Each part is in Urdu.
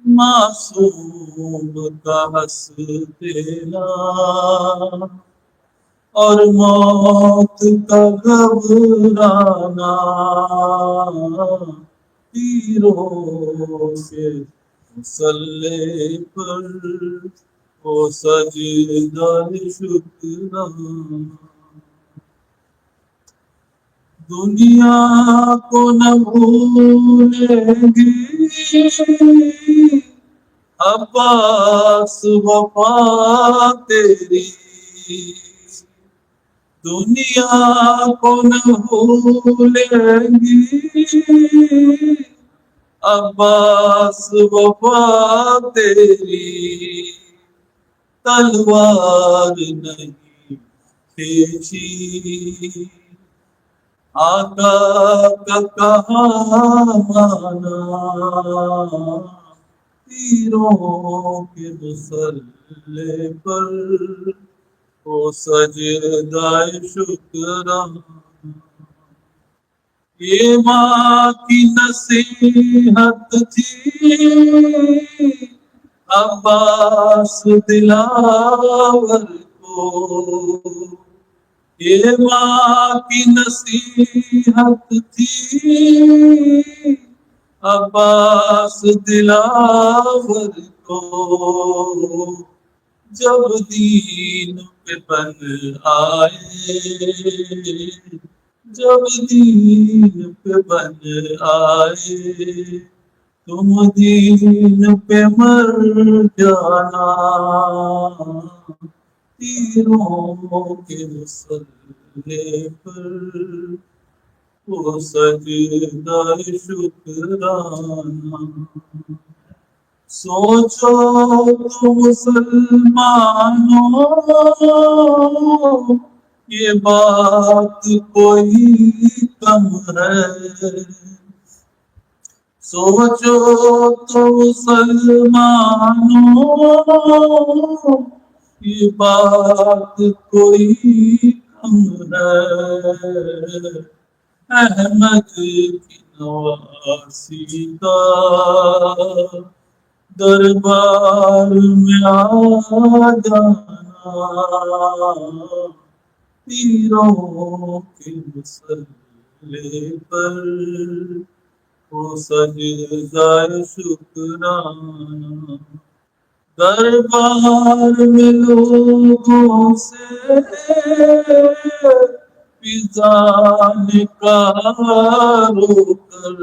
معصوم کا ہنس دینا اور موت کا گھبرانا تیروں کے مسلح پر وہ سجدہ شکرانا دنیا کو نہ بھولے گی عباس وفا تیری دنیا کو نہ بھولے گی عباس وفا تیری تلوار نہیں کھینچی آقا کا کہاں مانا تیروں کے مسلح پر وہ سجدہ شکرانا یہ ماں کی نصیحت تھی عباس دلاور کو یہ ماں کی نصیحت تھی عباس دلاور کو جب دین پہ بن آئے جب دین پہ بن آئے تم دین پہ مر جانا تیروں کے مسلح پر وہ سجدہ شکرانا سوچو تو مسلمانوں یہ بات کوئی کم ہے سوچو تو مسلمانوں یہ بات کوئی کم ہے احمد کی نواسی کا دربار میں آ جانا تیروں کے مسلح پر وہ سجدہ شکرانا دربار میں لوگوں سے فضا نکالو کر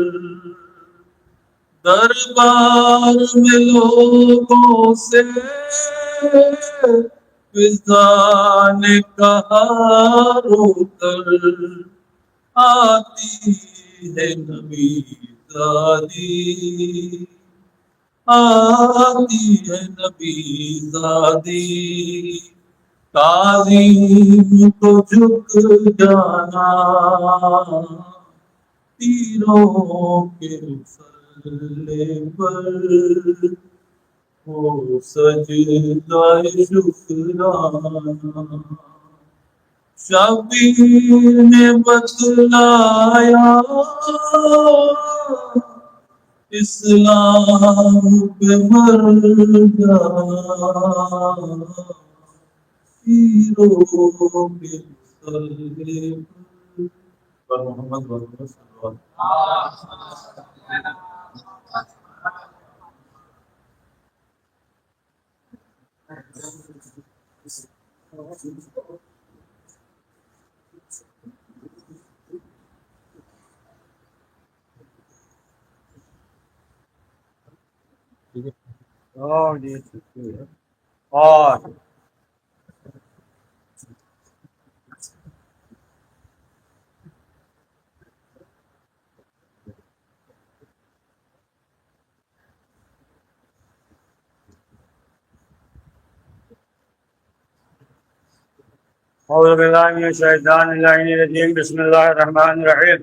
دربار میں لوگوں سے فضا نکالو کر آتی ہے نبی زادی آتی ہے نبی زادی تعظیم کو جھک جانا تیروں کے مسلح پر وہ سجدہ شکرانا شبیر نے بتلایا اسلام پہ مر جانا تیروں کے مسلح پر محمد صلی اور اعوذ باللہ من الشیطان الرجیم بسم اللہ الرحمن الرحیم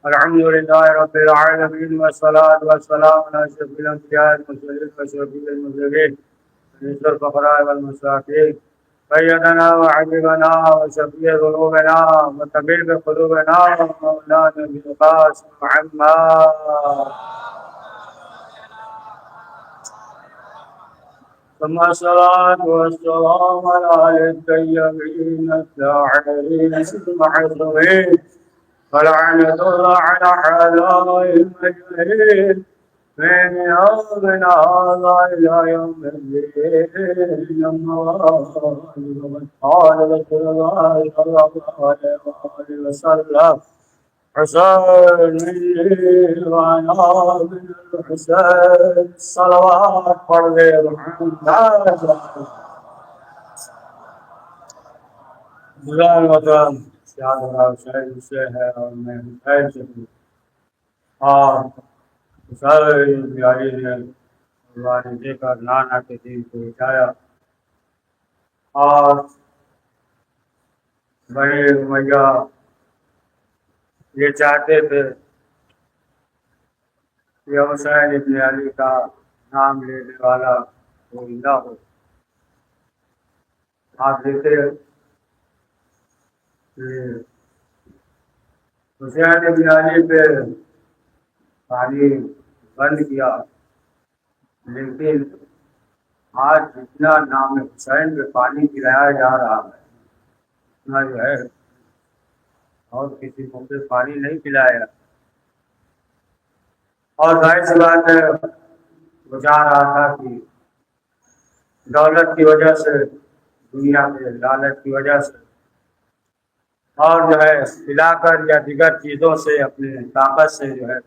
الحمد للہ رب العالمین والصلاة والسلام علی اشرف الانبیاء والمرسلین وشفیع المذنبین رئیس الفقراء والمساکین سیدنا وحبیبنا وشفیع ذنوبنا وطبیب قلوبنا مولانا بالقاسم محمد ثم الصلاة والسلام على الطيبين الطاهرين المعصومين ولعنة الله على أعداء المجرمين من يومنا هذا إلى يوم الدين. أما بعد قال رسول الله صلى الله عليه وسلم حسين وانا بن الحسين صلوات پڑھ دے محمد حسین سے ہے اور میں حسین سے ہوں اور حسین پیاری نے والدے کا نانا کے دین کو اٹھایا اور بڑے امیہ یہ چاہتے تھے کہ حسین ابن علی کا نام لینے والا زندہ ہو. آپ دیکھتے کہ حسین ابن علی پہ پانی بند کیا، لیکن آج جتنا نام حسین پہ پانی پلایا جا رہا ہے اتنا جو ہے اور کسی کو پہ پانی نہیں پلایا. اور ظاہر سی بات ہے وہ چاہ رہا تھا کہ دولت کی وجہ سے، دنیا کے لالچ کی وجہ سے اور جو ہے پلا کر یا دیگر چیزوں سے اپنے طاقت سے جو ہے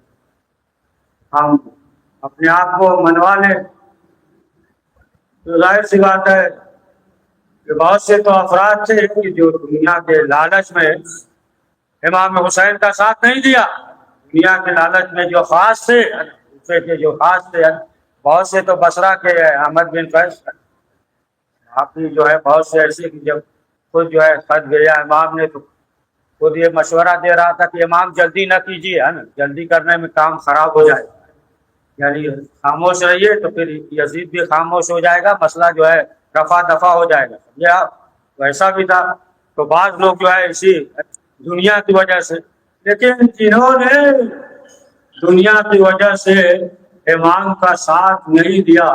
ہم اپنے آپ کو منوا لیں. تو ظاہر سی بات ہے کہ بہت سے تو افراد تھے کہ جو دنیا کے لالچ میں امام حسین کا ساتھ نہیں دیا. دنیا کے لالچ میں جو خاص تھے بہت سے تو بصرہ کے احمد بن قیس باقی جو ہے بہت سے ایسے کہ جب خود جو ہے خط بھیجا امام نے تو خود یہ مشورہ دے رہا تھا کہ امام جلدی نہ کیجیے، ہے نا، جلدی کرنے میں کام خراب ہو جائے، یعنی خاموش رہیے تو پھر یزید بھی خاموش ہو جائے گا، مسئلہ جو ہے رفع دفع ہو جائے گا. یہ ویسا بھی تھا. تو بعض لوگ جو ہے اسی دنیا کی وجہ سے، لیکن جنہوں نے دنیا کی وجہ سے امام کا ساتھ نہیں دیا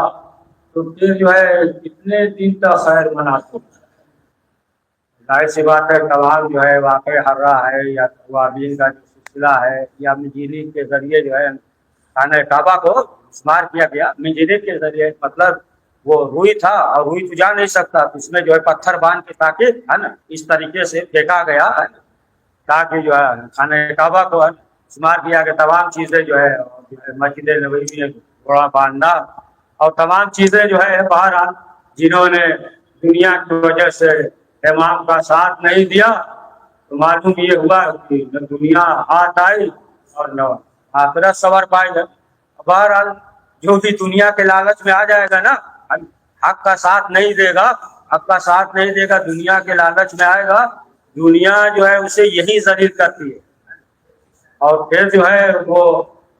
تو پھر جو ہے کتنے دن تک خیر مناتے. ظاہر سی بات ہے تمام جو ہے واقع حرہ ہے یا توابین کا جو سلسلہ ہے یا منجیلی کے ذریعے جو ہے خانہ کعبہ کو استعمال کیا گیا. منجیلی کے ذریعے مطلب وہ روئی تھا اور روئی تو جا نہیں سکتا، اس میں جو ہے پتھر باندھ کے تاکہ ہے نا اس طریقے سے پھینکا گیا ہے تاکہ جو ہے خانہ کعبہ کو استعمال کیا کہ تمام چیزیں جو ہے مسجد نبوی میں گھوڑا باندھنا اور تمام چیزیں جو ہے بہرحال جنہوں نے دنیا کی وجہ سے امام کا ساتھ نہیں دیا تو معلوم یہ ہوا کہ نہ دنیا ہاتھ آئی اور نہ آخرت سور پائے گا. بہرحال جو بھی دنیا کے لالچ میں آ جائے گا نا، حق کا ساتھ نہیں دے گا، حق کا ساتھ نہیں دے گا، دنیا کے لالچ میں آئے گا، دنیا جو ہے اسے یہی ذلیل کرتی ہے اور پھر جو ہے وہ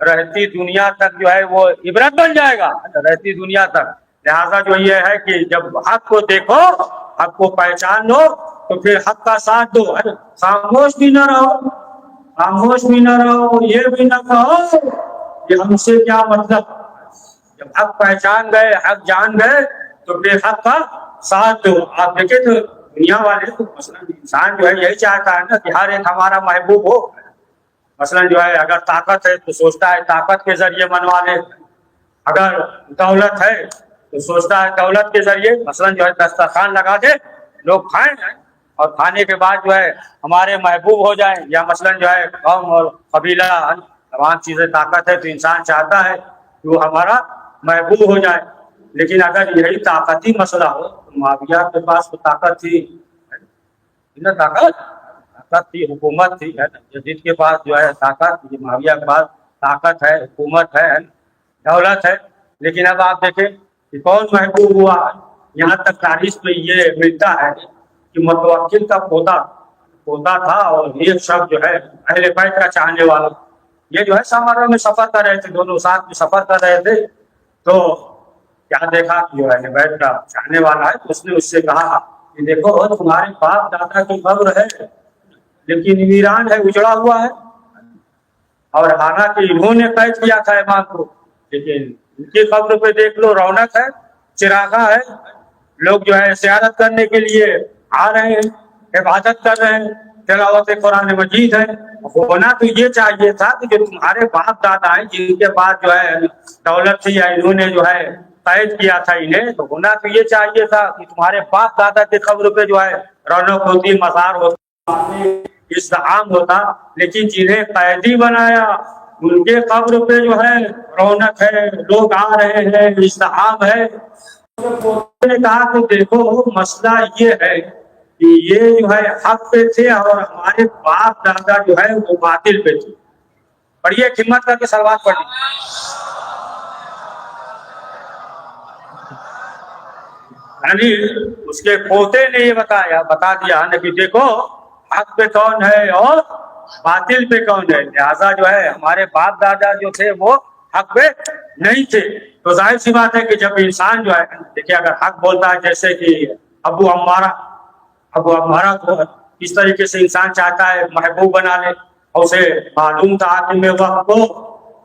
رہتی دنیا تک جو ہے وہ عبرت بن جائے گا رہتی دنیا تک. لہذا جو یہ ہے کہ جب حق کو دیکھو، حق کو پہچان لو تو پھر حق کا ساتھ دو. خاموش بھی نہ رہو، خاموش بھی نہ رہو، یہ بھی نہ کہو کہ ہم سے کیا مطلب. جب حق پہچان گئے، حق جان گئے تو پھر حق کا ساتھ دو. آپ دیکھیں تو دنیا والے تو مثلا انسان جو ہے یہی چاہتا ہے نا کہ ہر ایک ہمارا محبوب ہو. مثلا جو ہے اگر طاقت ہے تو سوچتا ہے طاقت کے ذریعے منوا لے، اگر دولت ہے تو سوچتا ہے دولت کے ذریعے مثلا جو ہے دسترخوان لگا دے، لوگ کھائیں اور کھانے کے بعد جو ہے ہمارے محبوب ہو جائیں، یا مثلا جو ہے قوم اور قبیلہ تمام چیزیں طاقت ہے تو انسان چاہتا ہے کہ وہ ہمارا محبوب ہو جائے. لیکن اگر یہی طاقتی مسئلہ ہو تو معاویہ کے پاس تو طاقت تھی، طاقت تھی، حکومت تھی، یزید کے پاس جو ہے طاقت، معاویہ کے پاس طاقت ہے، حکومت ہے، دولت ہے. لیکن اب آپ دیکھیں کہ کون محبوب ہوا. یہاں تک تاریخ میں یہ ملتا ہے کہ متوکل کا پوتا تھا اور یہ شخص جو ہے اہل بیت کا چاہنے والا، یہ جو ہے سامرا میں سفر کر رہے تھے، دونوں ساتھ میں سفر کر رہے تھے تو کیا دیکھا کہ جو اہل بیت کا چاہنے والا ہے تو اس نے اس سے کہا کہ دیکھو تمہارے باپ دادا کی قبر ہے لیکن ویران ہے، اجڑا ہوا ہے، اور حالانکہ انہوں نے قید کیا تھا امام کو، لیکن ان کی قبر پہ دیکھ لو رونق ہے، چراغاں ہے، لوگ جو ہے زیارت کرنے کے لیے آ رہے ہیں، عبادت کر رہے ہیں، تلاوت قرآن مجید ہے۔ ہونا تو یہ چاہیے تھا کہ جو تمہارے باپ دادا ہیں جن کے بعد جو ہے دولت تھی یا انہوں نے جو ہے قید کیا تھا انہیں، تو ہونا تو یہ چاہیے تھا کہ تمہارے باپ دادا کے قبر پہ جو ہے رونق ہوتی، مزار ہوتا، ازدحام ہوتا، لیکن جنہیں قیدی بنایا ان کے قبر پہ جو ہے رونق ہے، لوگ آ رہے ہیں، ازدحام ہے۔ نے کہا کہ دیکھو مسئلہ یہ ہے کہ یہ جو ہے حق پہ تھے اور ہمارے باپ دادا جو ہے وہ باطل پہ تھے۔ پڑھیے ہمت کر کے سلوات پڑھیے۔ یعنی اس کے پوتے نے یہ بتا دیا کہ دیکھو حق پہ کون ہے اور باطل پہ کون ہے، لہٰذا جو ہے ہمارے باپ دادا جو تھے وہ حق پہ نہیں تھے۔ تو ظاہر سی بات ہے کہ جب انسان جو ہے دیکھیے اگر حق بولتا ہے، جیسے کہ ابو عمارہ کو اس طریقے سے انسان چاہتا ہے محبوب بنا لے، اور اسے معلوم تھا حاکم وقت کو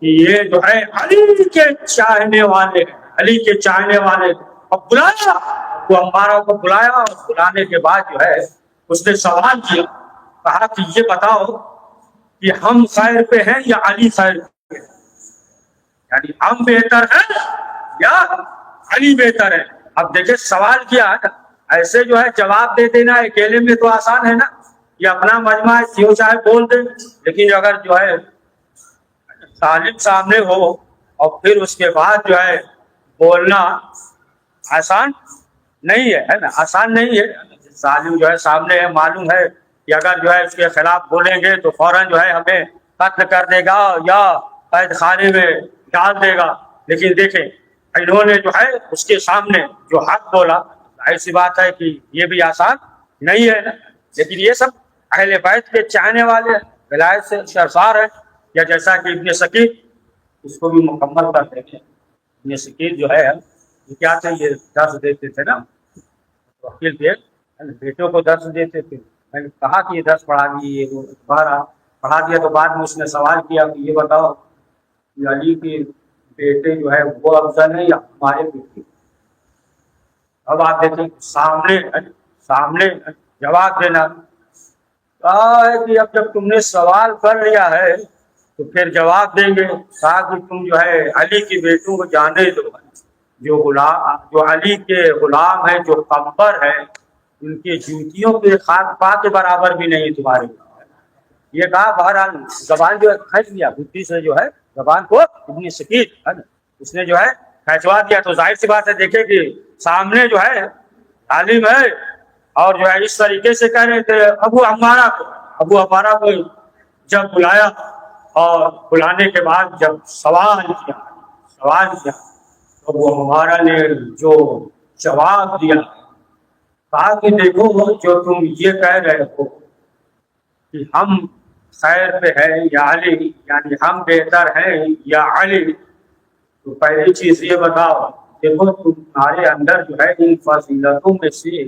کہ یہ جو ہے علی کے چاہنے والے، علی کے چاہنے والے، اور بلایا ابو عمارہ کو، بلایا، اور بلانے کے بعد جو ہے اس نے سوال کیا، کہا کہ یہ بتاؤ کہ ہم خیر پہ ہیں یا علی خیر پہ ہے، یعنی ہم بہتر ہیں یا علی بہتر ہے۔ اب دیکھیں سوال کیا ہے، ایسے جو ہے جواب دے دینا اکیلے میں تو آسان ہے نا، یہ اپنا مجمع ہے جو چاہے بول دے، لیکن اگر جو ہے طالب سامنے ہو اور پھر اس کے بعد جو ہے بولنا آسان نہیں ہے نا، آسان نہیں ہے۔ ظالم جو ہے سامنے ہے، معلوم ہے کہ اگر جو ہے اس کے خلاف بولیں گے تو فوراً جو ہے ہمیں قتل کر دے گا یا قید خانے میں ڈال دے گا، لیکن دیکھیں انہوں نے جو ہے اس کے سامنے جو حق بولا، ظاہر سی بات ہے کہ یہ بھی آسان نہیں ہے نا۔ لیکن یہ سب اہل بیت کے چاہنے والے ولایت سے سرفار ہیں، یا جیسا کہ ابن ثقیل، اس کو بھی مکمل کر دیں گے۔ ابن ثقیل جو ہے یہ کیا تھے، یہ درس دیتے تھے نا، وکیل تھے، بیٹوں کو درس دیتے تھے۔ میں نے کہا کہ یہ درس پڑھا دیے، وہ دوبارہ پڑھا دیا، تو بعد میں اس نے سوال کیا کہ یہ بتاؤ کہ علی کے بیٹے جو ہے وہ افضل ہے یا ہمارے بیٹے؟ اب آپ دیکھیں سامنے جواب دینا، کہا ہے کہ اب جب تم نے سوال کر لیا ہے تو پھر جواب دیں گے۔ کہا کہ تم جو ہے علی کے بیٹوں کو جانے دو، جو علی کے غلام ہیں، جو قمبر ہیں، ان کی جوتیوں کے خاک پا کے برابر بھی نہیں تمہارے۔ یہ کہا، بہرحال زبان جو ہے کھینچ لیا، بدھی سے جو ہے زبان کو ابن ثقیل اس نے جو ہے کھینچوا دیا۔ تو ظاہر سی بات ہے دیکھیں کہ سامنے جو ہے عالم ہے اور جو ہے اس طریقے سے کہہ رہے تھے۔ ابو عمارہ کو جب بلایا اور بلانے کے بعد جب سوال کیا تو ابو عمارہ نے جو جواب دیا، کہا کہ دیکھو جو تم یہ کہہ رہے ہو کہ ہم خیر پہ ہے یا علی، یعنی ہم بہتر ہیں یا علی، تو پہلی چیز یہ بتاؤ، دیکھو تمہارے اندر جو ہے ان فضیلتوں میں سے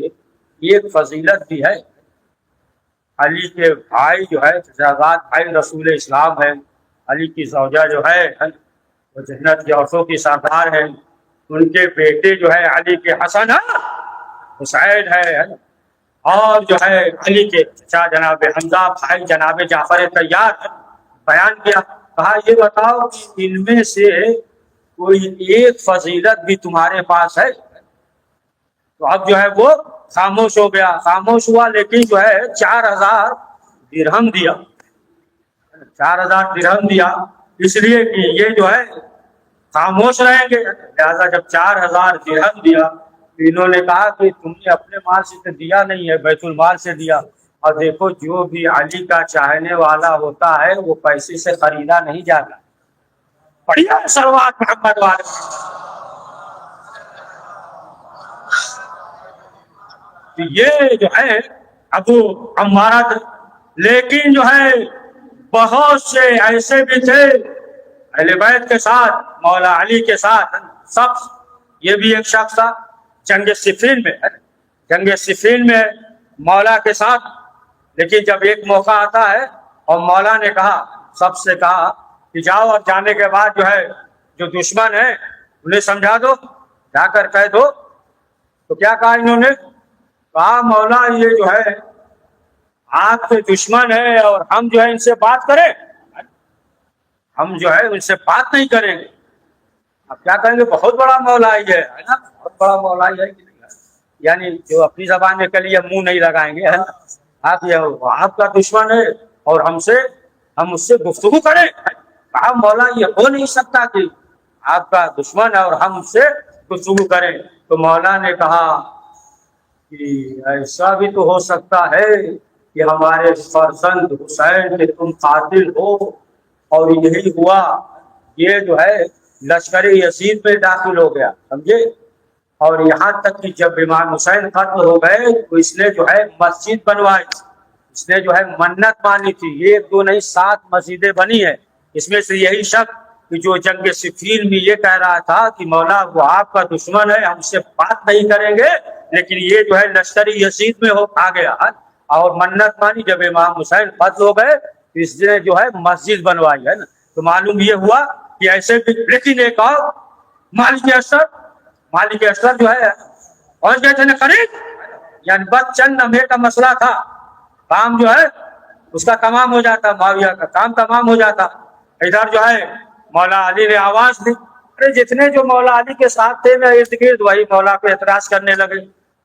ایک فضیلت بھی ہے، علی کے بھائی جو ہے فیضآباد بھائی رسول اسلام ہے، علی کی زوجہ جو ہے وہ جنت کی عورتوں کی سردار ہے، ان کے بیٹے جو ہے علی کے حسن ہے، حسین ہے، اور جو ہے علی کے چچا جناب حمزہ بھائی جناب جعفر طیار بیان کیا۔ کہا یہ بتاؤ کہ ان میں سے کوئی ایک فضیلت بھی تمہارے پاس ہے؟ تو اب جو ہے وہ خاموش ہو گیا، خاموش ہوا، لیکن جو ہے 4000 درہم دیا، 4000 درہم دیا، اس لیے کہ یہ جو ہے خاموش رہیں گے، لہٰذا جب 4000 درہم دیا تو انہوں نے کہا کہ تم نے اپنے مال سے تو دیا نہیں ہے، بیت المال سے دیا، اور دیکھو جو بھی علی کا چاہنے والا ہوتا ہے وہ پیسے سے خریدا نہیں جاتا۔ بڑھیا صلوات محمد والے۔ یہ جو ہے ابو عمارہ، لیکن جو ہے بہت سے ایسے بھی تھے اہل بیت کے ساتھ، مولا علی کے ساتھ سب۔ یہ بھی ایک شخص تھا جنگ صفین میں مولا کے ساتھ، لیکن جب ایک موقع آتا ہے اور مولا نے کہا، سب سے کہا کہ جاؤ، اور جانے کے بعد جو ہے جو دشمن ہے انہیں سمجھا دو جا کر کہہ دو۔ تو کیا کہا انہوں نے؟ کہا مولا یہ جو ہے آپ کے دشمن ہے اور ہم جو ہے ان سے بات کریں؟ ہم جو ہے ان سے بات نہیں کریں گے۔ اب کیا کہیں گے؟ بہت بڑا مولا یہ ہے نا، بہت بڑا مولا یہ ہے کہ نہیں ہے؟ یعنی جو اپنی زبان میں کے لیے منہ نہیں لگائیں گے، ہے نا؟ آپ کا دشمن ہے اور ہم اس سے گفتگو کریں؟ کہا مولا یہ ہو نہیں سکتا کہ آپ کا دشمن ہے اور ہم اس سے گفتگو کریں۔ تو مولا نے کہا کہ ایسا بھی تو ہو سکتا ہے کہ ہمارے فرزند حسین کے تم قاتل ہو، اور یہی ہوا، یہ جو ہے لشکر یزید میں داخل ہو گیا، سمجھے؟ اور یہاں تک کہ جب امام حسین قتل ہو گئے تو اس نے جو ہے مسجد بنوائی، اس نے جو ہے منت مانی تھی، ایک دو نہیں 7 مسجدیں بنی ہے۔ اس میں سے یہی شخص کہ جو جنگ صفین میں یہ کہہ رہا تھا کہ مولا وہ آپ کا دشمن ہے، ہم سے بات نہیں کریں گے، لیکن یہ جو ہے لشکری یزید میں آ گیا اور منت مانی۔ جب امام حسین قتل ہو گئے تو اس نے جو ہے مسجد بنوائی، ہے نا؟ تو معلوم یہ ہوا کہ ایسے بھی، لیکن ایک اور مالک اشرف جو ہے پہنچ گئے تھے نا قریب، یعنی بس چند لمحے کا مسئلہ تھا، کام جو ہے اس کا تمام ہو جاتا، معاویہ کا کام تمام ہو جاتا۔ ادھر جو ہے مولا علی نے آواز دی، ارے جتنے جو مولا علی کے ساتھ تھے نا ارد گرد، وہی مولا کو اعتراض کرنے لگے،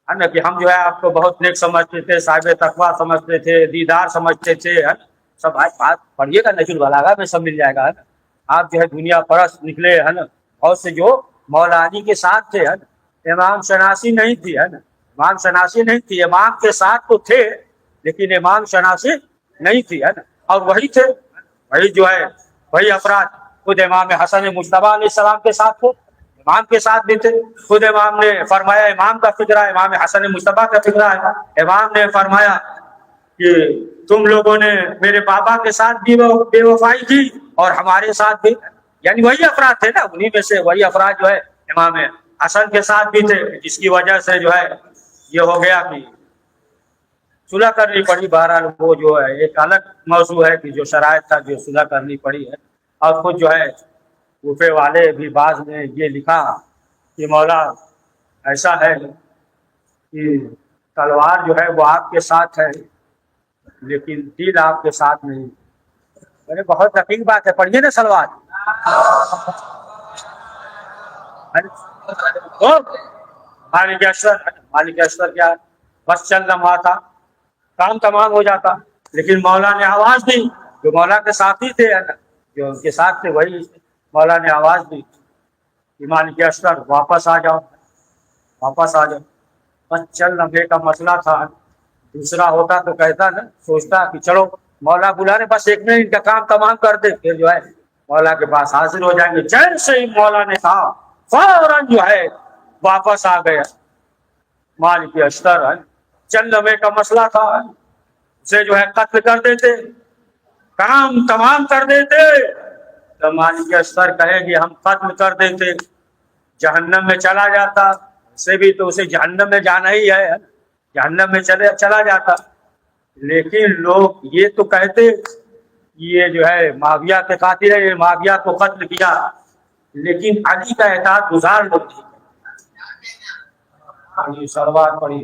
ہے نا؟ کہ ہم جو ہے آپ کو بہت نیک سمجھتے تھے، صاحب تقویٰ سمجھتے تھے، دیدار سمجھتے تھے، ہے نا؟ سب بات پڑھیے گا نجل البلاغہ میں سب مل جائے گا، ہے نا؟ آپ جو ہے دنیا پرست نکلے، ہے نا؟ اور سے جو مولا علی کے ساتھ تھے، ہے نا؟ امام شناسی نہیں تھی، ہے نا؟ امام شناسی نہیں تھی، امام کے ساتھ تو تھے لیکن امام شناسی نہیں تھی، ہے نا؟ اور وہی تھے، وہی جو ہے وہی افراد خود امام حسن مجتبیٰ علیہ السلام کے ساتھ تھے، امام کے ساتھ بھی تھے۔ خود امام نے فرمایا امام کا فکرہ، امام حسن مجتبیٰ کا فکرہ ہے۔ امام نے فرمایا کہ تم لوگوں نے میرے بابا کے ساتھ بھی بے وفائی کی اور ہمارے ساتھ بھی، یعنی وہی افراد تھے نا، انہی میں سے وہی افراد جو ہے امام حسن کے ساتھ بھی تھے، جس کی وجہ سے جو ہے یہ ہو گیا کہ صلح کرنی پڑی۔ بہرحال وہ جو ہے ایک الگ موضوع ہے کہ جو شرائط تھا جو صلح کرنی پڑی ہے۔ اور خود جو ہے کوفے والے بھی بعض نے یہ لکھا کہ مولا ایسا ہے کہ تلوار جو ہے وہ آپ کے ساتھ ہے لیکن دل آپ کے ساتھ نہیں۔ ارے بہت دقیق بات ہے، پڑھیے نا سلوات۔ مالک اشرف کیا بس چل رہا تھا، کام تمام ہو جاتا، لیکن مولا نے آواز دی، جو مولا کے ساتھی تھے، جو ان کے ساتھ تھے، وہی مولا نے آواز دی کہ مالک اشرف واپس آ جاؤ، واپس آ جاؤ۔ بس چل لمحے کا مسئلہ تھا، دوسرا ہوتا تو کہتا نا، سوچتا کہ چلو مولا بلا رہے، بس ایک منٹ ان کا کام تمام کر دے، پھر جو ہے مولا کے پاس حاضر ہو جائیں گے۔ جیسے ہی مولا نے کہا فوراً جو ہے واپس آ گیا مالک اشتر۔ چند لمحے کا مسئلہ تھا، اسے جو ہے قتل کر دیتے، کام تمام کر دیتے، تو مالک اشتر کہے گی ہم قتل کر دیتے، جہنم میں چلا جاتا، اسے بھی تو اسے جہنم میں جانا ہی ہے، جہنم میں چلا جاتا۔ لیکن لوگ یہ تو کہتے یہ جو ہے معاویہ کے قاتل ہے، معاویہ کو قتل کیا، لیکن علی کا اطاعت گزار لوگ تھے۔ سروات پڑھی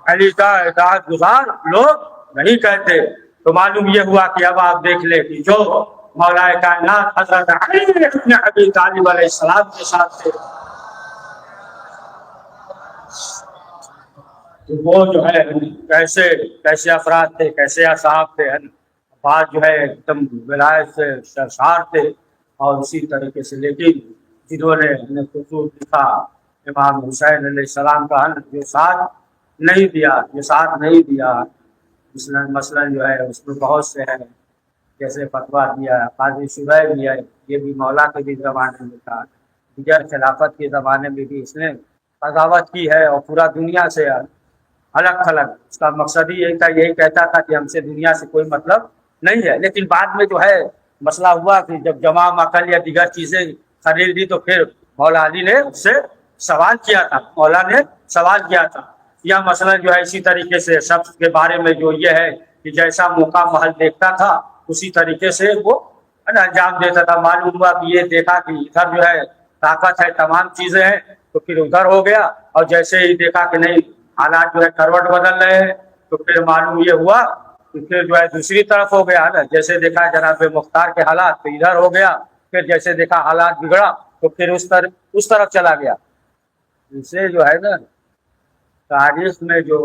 علی کا اطاعت گزار لوگ نہیں کہتے۔ تو معلوم یہ ہوا کہ اب آپ دیکھ لیں کہ جو مولا کائنات حضرت علی بن ابی طالب علیہ السلام کے ساتھ تھے، تو وہ جو ہے کیسے افراد تھے، کیسے اصحاب تھے، بعض جو ہے ایک دم ولایت سے سرشار تھے، اور اسی طریقے سے لیکن جنہوں نے خطوط لکھا امام حسین علیہ السلام کا جو ساتھ نہیں دیا، مثلا جو ہے اس میں بہت سے ہیں، جیسے فتویٰ دیا قاضی شبیر بھی ہے، یہ بھی مولا کے بھی زمانے میں تھا، دیگر خلافت کے زمانے میں بھی اس نے قضاوت کی ہے، اور پورا دنیا سے الگ تھلگ، اس کا مقصد ہی یہی کہتا تھا کہ ہم سے دنیا سے کوئی مطلب نہیں ہے۔ لیکن بعد میں جو ہے مسئلہ ہوا کہ جب جمع عقل یا دیگر چیزیں خرید دی تو پھر مولا علی نے اس سے سوال کیا تھا، یا مثلا جو ہے اسی طریقے سے شخص کے بارے میں جو یہ ہے کہ جیسا موقع محل دیکھتا تھا اسی طریقے سے وہ ہے نا انجام دیتا تھا. معلوم ہوا کہ یہ دیکھا کہ ادھر جو ہے طاقت ہے, تمام چیزیں ہیں, تو پھر ادھر ہو گیا. اور جیسے ہی دیکھا کہ نہیں حالات جو ہے کروٹ بدل رہے ہیں, تو پھر معلوم یہ ہوا کہ پھر جو ہے دوسری طرف ہو گیا نا. جیسے دیکھا جناب مختار کے حالات تو ادھر ہو گیا, پھر جیسے دیکھا حالات بگڑا تو پھر اس طرف چلا گیا. اسے جو ہے نا تاریخ میں جو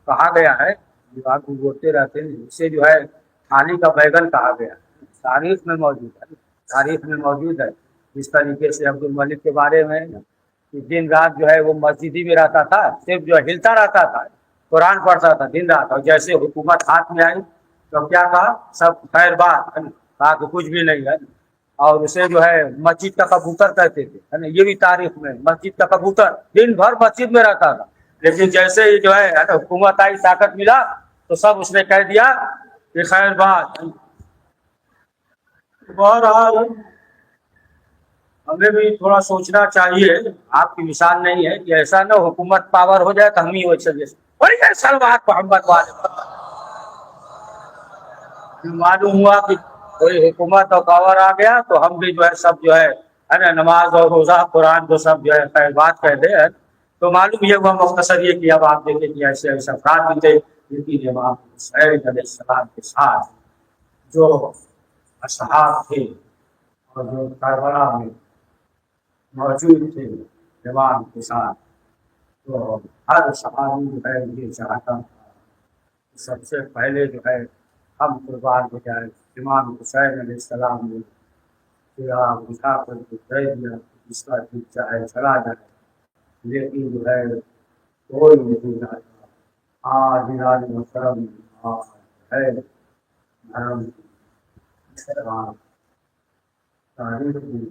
کہا گیا ہے, آپ کو بولتے رہتے ہیں, اسے جو ہے تھالی کا بیگن کہا گیا. تاریخ میں موجود ہے, تاریخ میں موجود ہے. جس طریقے سے عبد الملک کے بارے میں کہ دن رات جو ہے وہ مسجد ہی میں رہتا تھا, صرف جو ہلتا رہتا تھا, قرآن پڑھتا تھا دن رات. اور جیسے حکومت ہاتھ میں آئی تو کیا کہا, سب خیر بات, کہا کہ کچھ بھی نہیں ہے. اور اسے جو ہے مسجد کا کبوتر کہتے تھے, ہے نا. یہ بھی تاریخ میں مسجد کا کبوتر دن بھر مسجد میں رہتا تھا, لیکن جیسے ہی جو ہے حکومت آئی, طاقت ملا, تو سب اس نے کہہ دیا کہ خیر بات. بہرحال ہمیں بھی تھوڑا سوچنا چاہیے, آپ کی مثال نہیں ہے کہ ایسا نہ حکومت پاور ہو جائے تو ہم ہی ویسے بڑی سلوات محمد والے معلوم ہوا کہ کوئی حکومت اور پاور آ گیا تو ہم بھی جو ہے سب جو ہے نا نماز اور روزہ قرآن کو سب جو ہے خیر بات کہہ دے. تو معلوم یہ ہوا مختصر یہ کہ اب آپ دیکھیں کہ ایسے ایسے افراد بھی تھے لیکن امام حسین علیہ السلام کے ساتھ جو اصحاب تھے اور جو کربلا میں موجود تھے امام کے ساتھ, تو ہر صحابی جو ہے یہ چاہتا تھا سب سے پہلے جو ہے ہم قربان ہو جائے. امام حسین علیہ السلام نے بجھا کر کے کہہ دیا جس کا دل چاہے چلا جائے, لیکن جو ہے کوئی نہیں آیا. آج محترم ہے دھرم تاریخ کی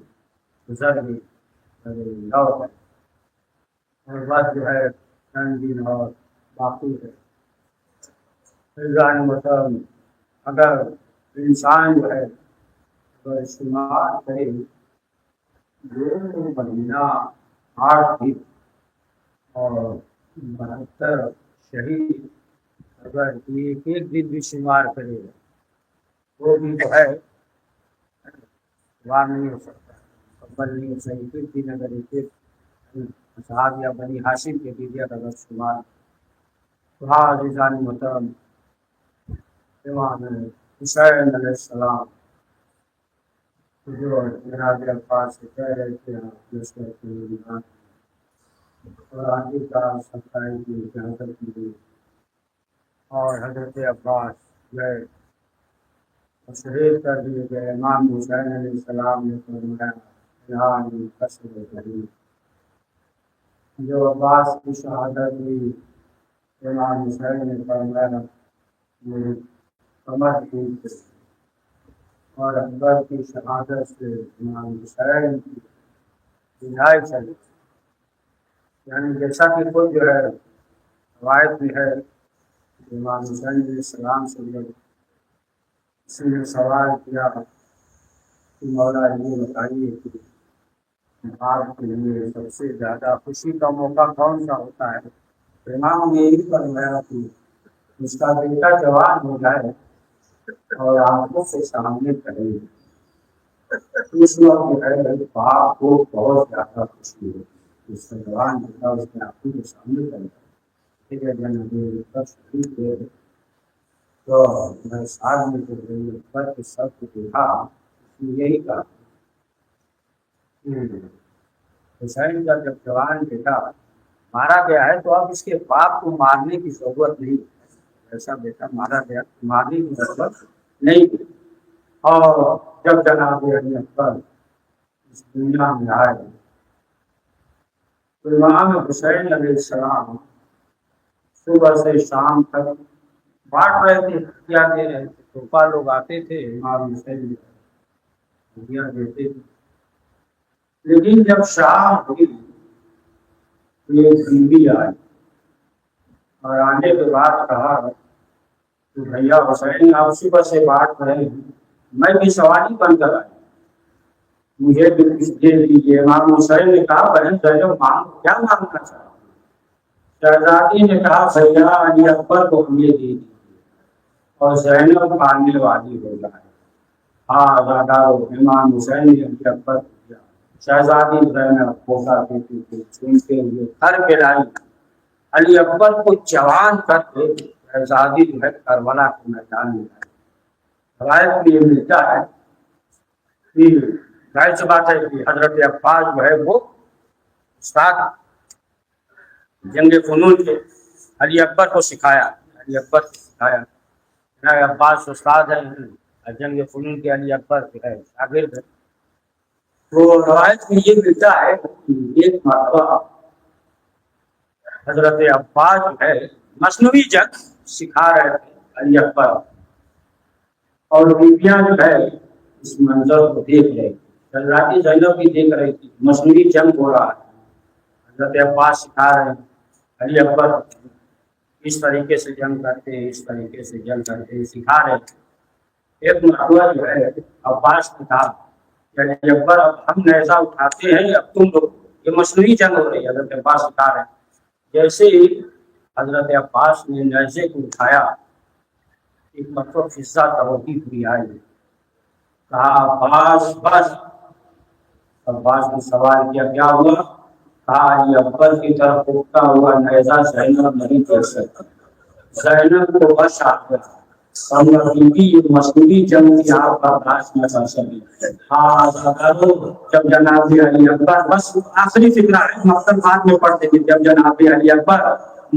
گزر گئی اور بات جو ہے چند دن اور باقی ہے. مطلب اگر انسان جو ہے استعمال کرے 2 مہینہ 8 دن اور 72 شہید اگر ایک دن بھی شمار کرے وہ بھی جو ہے وار نہیں ہو سکتا, قبل نہیں ہو سکتی. ایک دن اگر ایک صحاب یا بنی ہاشم کے بیوی اگر شمار تو ہاں عزیزان محترم امام حسین علیہ السلام جو جناب الفاظ سے کہہ رہے تھے اور آگے کا ستائی کی اجازت کی گئی, اور حضرت عباس گئے تشریف کر دیے گئے. امام حسین علیہ السلام نے فرمایا جو عباس کی شہادت ہوئی, امام حسین نے فرمایا میری کمر ٹوٹ گئی, اور اکبر کی شہادت سے امام حسین کی رہائی چلی. یعنی جیسا کہ خود جو ہے روایت بھی ہے امام حسین علیہ السلام سے جب کسی نے سوال کیا کہ مولا یہ بتائیے کہ آپ کے لیے سب سے زیادہ خوشی کا موقع کون سا ہوتا ہے, تو امام نے یہی فرمایا کہ اس کا بیٹا جوان ہو جائے اور آنکھوں سے سامنے کرے, اس وقت باپ کو بہت زیادہ خوشی ہوتی. اس کا جوان بیٹا اس کے آنکھوں کے سامنے کرے تو میں ساتھ میں جو کے سب کو دیکھا یہی کہا حسین کا جب جوان بیٹا مارا گیا ہے تو اب اس کے باپ کو مارنے کی ضرورت نہیں, ایسا بیٹا مارا گیا مارنے کی ضرورت نہیں تھی. اور جب جناب علی اکبر اس دنیا میں آئے تو امام حسین علیہ السلام صبح سے شام تک بانٹ رہے تھے, کیا دے رہے تھے. طوفا لوگ آتے تھے امام حسین دیتے تھے, لیکن جب شام ہوئی تو ایک بیوی آئی اور آنے کے بعد کہا کہ بھیا حسین آپ صبح سے بات رہے ہیں, میں بھی سواری بن کر آئی, مجھے بھی کچھ دے دیجیے. امام حسین نے کہا بہن جو مانگ کیا مانگنا چاہتے. شہزادی نے کہا بھیا علی اکبر کو ہم یہ دے دیجیے اور زینب آنے والی ہو جائے. آزادار امام حسین نے علی اکبر کو دیا۔ شہزادی زینب پوسا دیتی تھی، ان کے لیے گھر پہ لائی، علی اکبر کو جوان کرتے شہزادی جو ہے کربلا کے میدان میں لائی۔ روایت میں یہ ملتا ہے کہ ظاہر سی بات ہے کہ حضرت عباس جو ہے وہ استاد جنگ فنون کے علی اکبر کو سکھایا، علی اکبر کو سکھایا۔ عباس استاد ہے جنگ فنون کے، علی اکبر جو ہے شاگرد ہے۔ تو روایت میں یہ ملتا ہے کہ ایک مرتبہ حضرت عباس جو ہے مصنوعی جنگ سکھا رہے تھے علی اکبر، اور بیویاں جو ہے اس منظر کو دیکھ رہی تھی، شہزادی زینب بھی دیکھ رہی تھی، مصنوعی جنگ ہو رہا ہے، حضرت عباس سکھا رہے ہیں علی اکبر اس طریقے سے جنگ کرتے ہیں، اس طریقے سے جنگ کرتے ہیں، سکھا رہے ہیں۔ ایک مرتبہ جو ہے عباس نے کہا کہ علی اکبر اب ہم نیزہ اٹھاتے ہیں، اب تم لوگ، یہ مصنوعی جنگ ہو رہی ہے، حضرت عباس سکھا رہے ہیں۔ جیسے ہی حضرت عباس نے نیزے کو اٹھایا، ایک مرتبہ فضا توڑتی ہوئی آئی، کہا عباس بس۔ عباس نے سوال کیا کیا ہوا؟ کہا علی اکبر کی طرف اٹھتا ہوا نیزہ زینب نہیں دیکھ سکتا، زینب کو بس آ گیا، اور بیوی یہ مصنوعی جنگ کی آپ کا برداشت نہ کر سکی۔ ہاں جب جناب علی اکبر، بس آخری فکرہ ہے، مقصد بعد میں پڑھتے تھے، جب جناب علی اکبر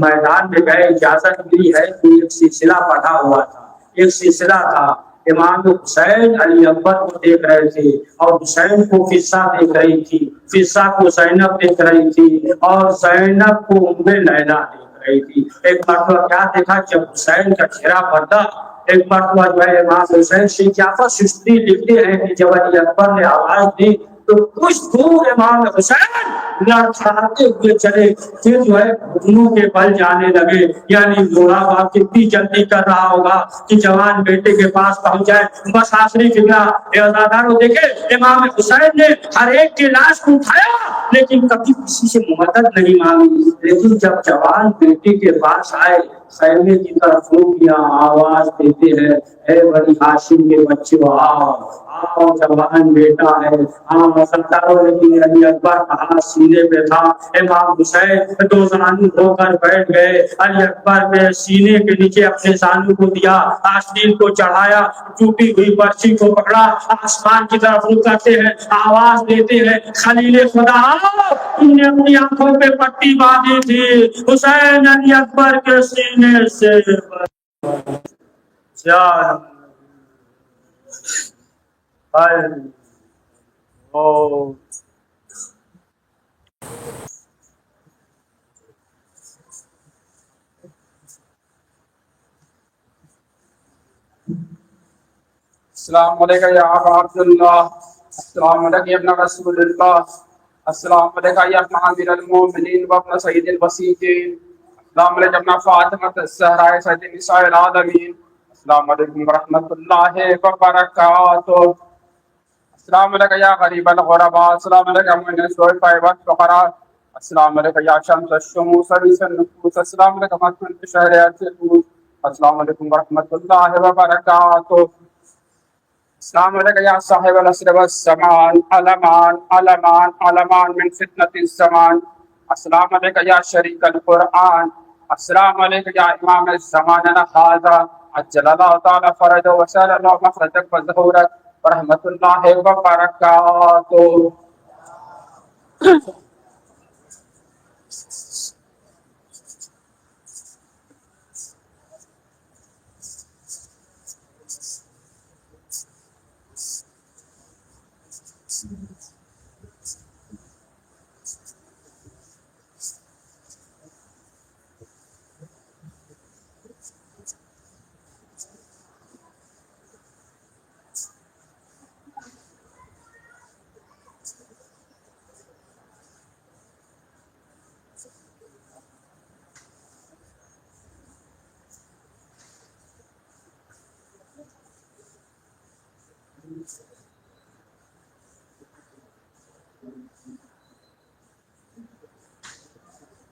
میدان میں گئے، اجازت ملی ہے تو ایک سلسلہ پڑھا ہوا تھا، ایک سلسلہ تھا، امام حسین علی اکبر کو دیکھ رہے تھے، اور حسین کو فضا دیکھ رہی تھی، فضا کو زینب دیکھ رہی تھی، اور زینب کو ام لیلا دیکھ رہی تھی۔ ایک مرتبہ کیا دیکھا، جب حسین کا چہرہ پڑتا، ایک مرتبہ جو ہے امام حسین سے جعفر سستی لکھتے ہیں کہ جب علی اکبر نے آواز دی تو کچھ دور امام حسین لڑکھڑاتے ہوئے چلے، پھر جو ہے گھٹنوں کے بل جانے لگے، یعنی بوڑھا کتنی جلدی کر رہا ہوگا کہ جوان بیٹے کے پاس پہنچ جائے۔ بس آخری فکرہ عزاداروں دیکھے، امام حسین نے ہر ایک کی لاش کو اٹھایا لیکن کبھی کسی سے مدد نہیں مانگی، لیکن جب جوان بیٹے کے پاس آئے، خیمے کی طرف روکیاں آواز دیتے ہیں، اے بنی ہاشم کے بچوں آؤ آؤ، جوان بیٹا ہے، ہاں ستاروں، لیکن علی اکبر کا ہاتھ سینے پہ تھا۔ امام حسین دو زانو ہو کر بیٹھ گئے، علی اکبر نے سینے کے نیچے اپنے زانو کو دیا، آستین کو چڑھایا، ٹوٹی ہوئی برچی کو پکڑا، آسمان کی طرف رخ کرتے ہیں، آواز دیتے ہیں، خلیل خدا تم نے اپنی آنکھوں پہ پٹی باندھی تھی، حسین علی اکبر کے سینے سے السلام علیکم یا ابا عبداللہ، السلام علیکم یا ابن رسول اللہ، السلام علیکم یا ابن امیر المومنین و ابن سید الوسیطین، السلام علیکم ابن فاطمہ الزہراء سید نساء العالمین، السلام علیکم ورحمۃ اللہ وبرکاتہ، السلام علیکم یا غریب الغرباء، السلام علیکم من الضعفاء والفقراء، السلام علیکم یا شمس الشموس رئیس النفوس، السلام علیکم اکمل شہر السفوس، السلام علیکم ورحمۃ اللہ وبرکاتہ، السلام علیکم یا صاحب العصر والزمان، علمان علمان علمان من فتنة الزمان، السلام علیکم یا شریک القرآن، السلام علیکم یا امام الزماننا هذا، عجل اللہ تعالی فرجہ وسال اللہ مخرجک وظہورک ورحمۃ اللہ وبرکاتہ۔